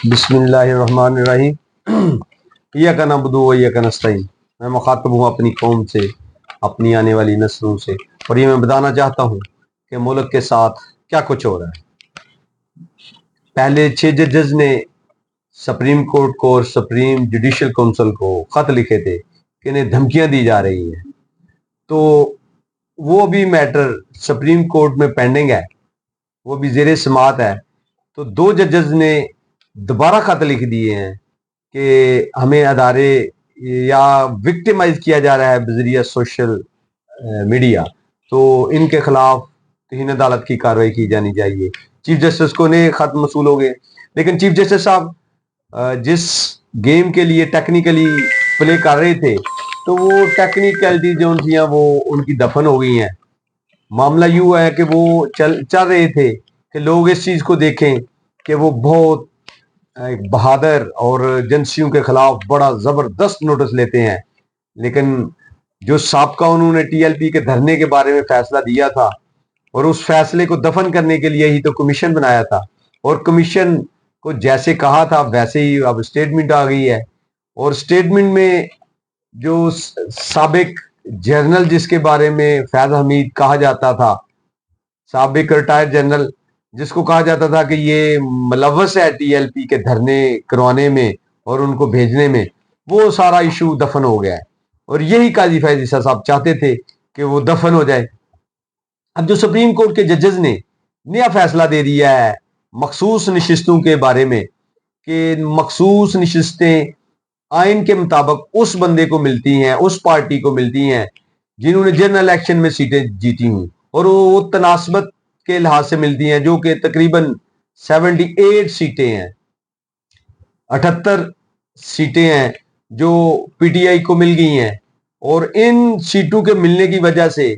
بسم اللہ الرحمن الرحیم ایاک نعبد و ایاک نستعین۔ میں مخاطب ہوں اپنی قوم سے، اپنی آنے والی نسلوں سے، اور یہ میں بتانا چاہتا ہوں کہ ملک کے ساتھ کیا کچھ ہو رہا ہے۔ پہلے 6 ججز نے سپریم کورٹ کو اور سپریم جوڈیشل کونسل کو خط لکھے تھے کہ انہیں دھمکیاں دی جا رہی ہیں، تو وہ بھی میٹر سپریم کورٹ میں پینڈنگ ہے، وہ بھی زیر سماعت ہے۔ تو 2 ججز نے دوبارہ خط لکھ دیے ہیں کہ ہمیں ادارے یا وکٹمائز کیا جا رہا ہے بذریعہ سوشل میڈیا، تو ان کے خلاف توہین عدالت کی کارروائی کی جانی چاہیے۔ چیف جسٹس کو نے خط موصول ہو گئے، لیکن چیف جسٹس صاحب جس گیم کے لیے ٹیکنیکلی پلے کر رہے تھے، تو وہ ٹیکنیکلٹی جو تھیں وہ ان کی دفن ہو گئی ہیں۔ معاملہ یوں ہے کہ وہ چل رہے تھے کہ لوگ اس چیز کو دیکھیں کہ وہ بہت ایک بہادر اور ایجنسیوں کے خلاف بڑا زبردست نوٹس لیتے ہیں، لیکن جو سابقہ انہوں نے ٹی ایل پی کے دھرنے کے بارے میں فیصلہ دیا تھا، اور اس فیصلے کو دفن کرنے کے لیے ہی تو کمیشن بنایا تھا، اور کمیشن کو جیسے کہا تھا ویسے ہی اب اسٹیٹمنٹ آ گئی ہے، اور اسٹیٹمنٹ میں جو سابق جنرل جس کے بارے میں فیض حمید کہا جاتا تھا، سابق ریٹائر جنرل جس کو کہا جاتا تھا کہ یہ ملوث ہے ٹی ایل پی کے دھرنے کروانے میں اور ان کو بھیجنے میں، وہ سارا ایشو دفن ہو گیا ہے، اور یہی قاضی فیض عیسیٰ صاحب چاہتے تھے کہ وہ دفن ہو جائے۔ اب جو سپریم کورٹ کے ججز نے نیا فیصلہ دے دیا ہے مخصوص نشستوں کے بارے میں کہ مخصوص نشستیں آئین کے مطابق اس بندے کو ملتی ہیں، اس پارٹی کو ملتی ہیں جنہوں نے جنرل الیکشن میں سیٹیں جیتی ہوں، اور وہ تناسبت کے لحاظ سے ملتی ہیں، جو کہ تقریباً 78 سیٹیں ہیں، 78 سیٹیں ہیں جو پی ٹی آئی کو مل گئی ہیں۔ اور ان سیٹوں کے ملنے کی وجہ سے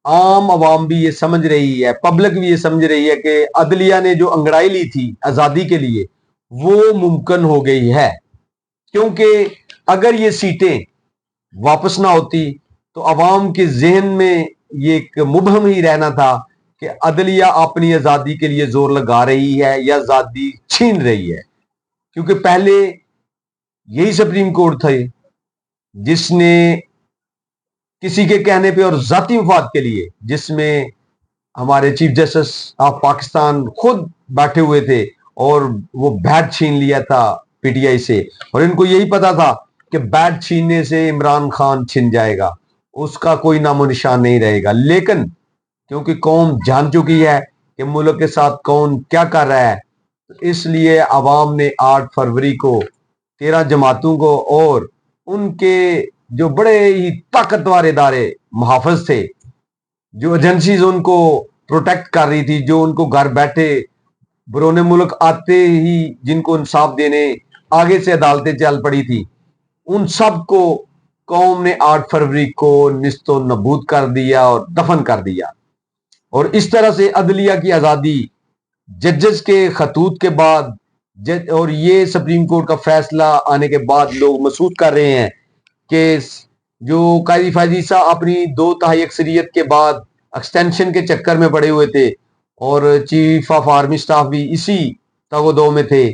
عام عوام بھی یہ سمجھ رہی ہے، پبلک بھی یہ سمجھ رہی ہے کہ عدلیہ نے جو انگڑائی لی تھی آزادی کے لیے وہ ممکن ہو گئی ہے، کیونکہ اگر یہ سیٹیں واپس نہ ہوتی تو عوام کے ذہن میں یہ ایک مبہم ہی رہنا تھا کہ عدلیہ اپنی آزادی کے لیے زور لگا رہی ہے یا آزادی چھین رہی ہے، کیونکہ پہلے یہی سپریم کورٹ تھے جس نے کسی کے کہنے پہ اور ذاتی مفاد کے لیے، جس میں ہمارے چیف جسٹس آف پاکستان خود بیٹھے ہوئے تھے، اور وہ بیٹ چھین لیا تھا پی ٹی آئی سے، اور ان کو یہی پتا تھا کہ بیٹ چھیننے سے عمران خان چھن جائے گا، اس کا کوئی نام و نشان نہیں رہے گا۔ لیکن کیونکہ قوم جان چکی ہے کہ ملک کے ساتھ کون کیا کر رہا ہے، اس لیے عوام نے 8 فروری کو 13 جماعتوں کو اور ان کے جو بڑے ہی طاقتور ادارے محافظ تھے، جو ایجنسیز ان کو پروٹیکٹ کر رہی تھی، جو ان کو گھر بیٹھے برون ملک آتے ہی جن کو انصاف دینے آگے سے عدالتیں چل پڑی تھی، ان سب کو قوم نے 8 فروری کو نیست و نابود کر دیا اور دفن کر دیا۔ اور اس طرح سے عدلیہ کی آزادی ججز کے خطوط کے بعد اور یہ سپریم کورٹ کا فیصلہ آنے کے بعد لوگ محسوس کر رہے ہیں کہ جو قاضی فیض عیسیٰ اپنی 2/3 اکثریت کے بعد ایکسٹینشن کے چکر میں پڑے ہوئے تھے، اور چیف آف آرمی سٹاف بھی اسی تگ و دو میں تھے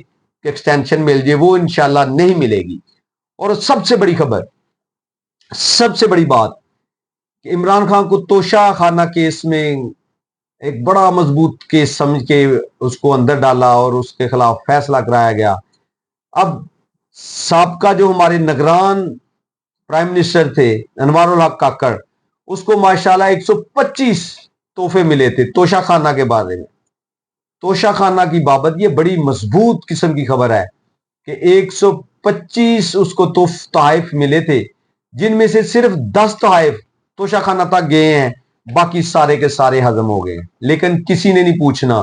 کہ ایکسٹینشن مل جائے، وہ انشاءاللہ نہیں ملے گی۔ اور سب سے بڑی خبر، سب سے بڑی بات کہ عمران خان کو توشہ خانہ کیس میں ایک بڑا مضبوط کیس سمجھ کے اس کو اندر ڈالا اور اس کے خلاف فیصلہ کرایا گیا۔ اب سابقہ جو ہمارے نگران پرائم منسٹر تھے انوار الحق کاکڑ، اس کو ماشاءاللہ 125 تحفے ملے تھے توشہ خانہ کے بارے میں۔ توشہ خانہ کی بابت یہ بڑی مضبوط قسم کی خبر ہے کہ 125 اس کو تحائف ملے تھے، جن میں سے صرف 10 تحائف توشہ خانہ تک گئے ہیں، باقی سارے کے سارے ہضم ہو گئے ہیں۔ لیکن کسی نے نہیں پوچھنا،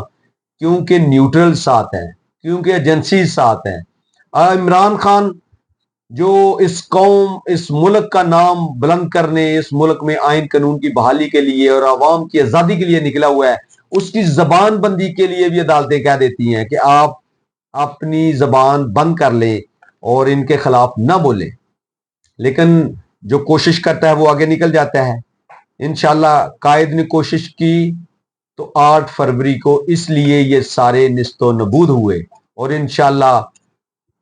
کیونکہ نیوٹرل ساتھ ہیں، کیونکہ ایجنسیز ساتھ ہیں۔ عمران خان جو اس قوم، اس ملک کا نام بلند کرنے، اس ملک میں آئین قانون کی بحالی کے لیے اور عوام کی آزادی کے لیے نکلا ہوا ہے، اس کی زبان بندی کے لیے بھی عدالتیں کہہ دیتی ہیں کہ آپ اپنی زبان بند کر لیں اور ان کے خلاف نہ بولیں، لیکن جو کوشش کرتا ہے وہ آگے نکل جاتا ہے۔ انشاءاللہ قائد نے کوشش کی تو 8 فروری کو اس لیے یہ سارے نیست و نابود ہوئے، اور انشاءاللہ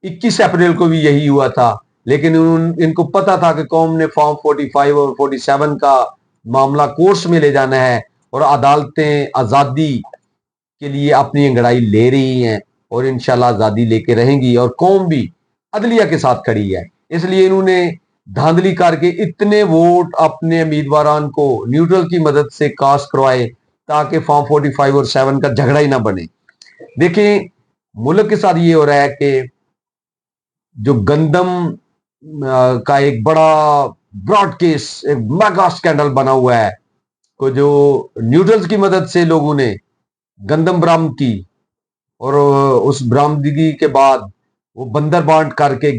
21 اپریل کو بھی یہی ہوا تھا، لیکن ان کو پتا تھا کہ قوم نے فارم 45 اور 47 کا معاملہ کورس میں لے جانا ہے، اور عدالتیں آزادی کے لیے اپنی انگڑائی لے رہی ہیں اور انشاءاللہ آزادی لے کے رہیں گی، اور قوم بھی عدلیہ کے ساتھ کھڑی ہے۔ اس لیے انہوں نے دھاندلی کر کے اتنے ووٹ اپنے امیدواران کو نیوٹرل کی مدد سے کاسٹ کروائے تاکہ فارم 45 اور 7 کا جھگڑا ہی نہ بنے۔ دیکھیں ملک کے ساتھ یہ ہو رہا ہے کہ جو گندم کا ایک بڑا براڈ کیس، ایک میگا سکینڈل بنا ہوا ہے، کو جو نیوٹرلز کی مدد سے لوگوں نے گندم برآمد کی، اور اس برآمدگی کے بعد وہ بندر بانٹ کر کے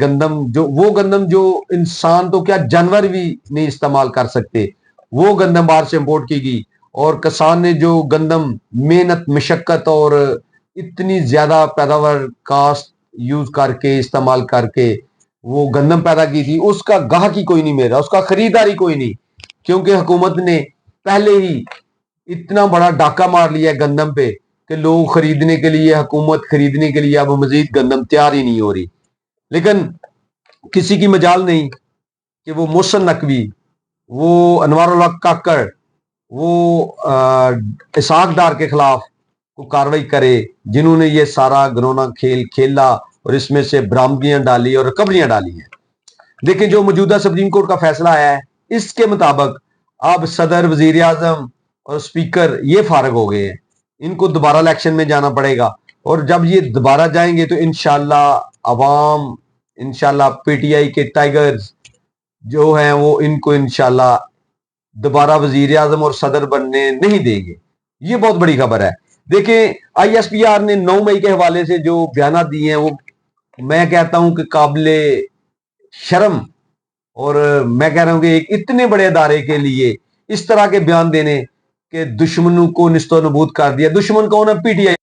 وہ گندم جو انسان تو کیا جانور بھی نہیں استعمال کر سکتے، وہ گندم باہر سے امپورٹ کی گئی، اور کسان نے جو گندم محنت مشقت اور اتنی زیادہ پیداوار کاسٹ یوز کر کے استعمال کر کے وہ گندم پیدا کی تھی، اس کا گاہک ہی کوئی نہیں مل رہا، اس کا خریدار ہی کوئی نہیں، کیونکہ حکومت نے پہلے ہی اتنا بڑا ڈاکہ مار لیا ہے گندم پہ کہ لوگ خریدنے کے لیے، حکومت خریدنے کے لیے اب مزید گندم تیار ہی نہیں ہو رہی۔ لیکن کسی کی مجال نہیں کہ وہ محسن نقوی، وہ انوار الحق کاکڑ، وہ اسحاق ڈار کے خلاف کو کاروائی کرے، جنہوں نے یہ سارا گھنونا کھیل کھیلا اور اس میں سے برآمدگیاں ڈالی اور ریکوریاں ڈالی ہیں۔ دیکھیں جو موجودہ سپریم کورٹ کا فیصلہ آیا ہے، اس کے مطابق اب صدر، وزیر اعظم اور اسپیکر یہ فارغ ہو گئے ہیں، ان کو دوبارہ الیکشن میں جانا پڑے گا، اور جب یہ دوبارہ جائیں گے تو انشاءاللہ عوام، انشاءاللہ پی ٹی آئی کے ٹائیگرز جو ہیں وہ ان کو انشاءاللہ دوبارہ وزیر اعظم اور صدر بننے نہیں دیں گے۔ یہ بہت بڑی خبر ہے۔ دیکھیں آئی ایس پی آر نے 9 مئی کے حوالے سے جو بیانات دیے ہیں وہ میں کہتا ہوں کہ قابل شرم، اور میں کہہ رہا ہوں کہ ایک اتنے بڑے ادارے کے لیے اس طرح کے بیان دینے کہ دشمنوں کو نست و نبود کر دیا۔ دشمن کون ہے؟ P T I.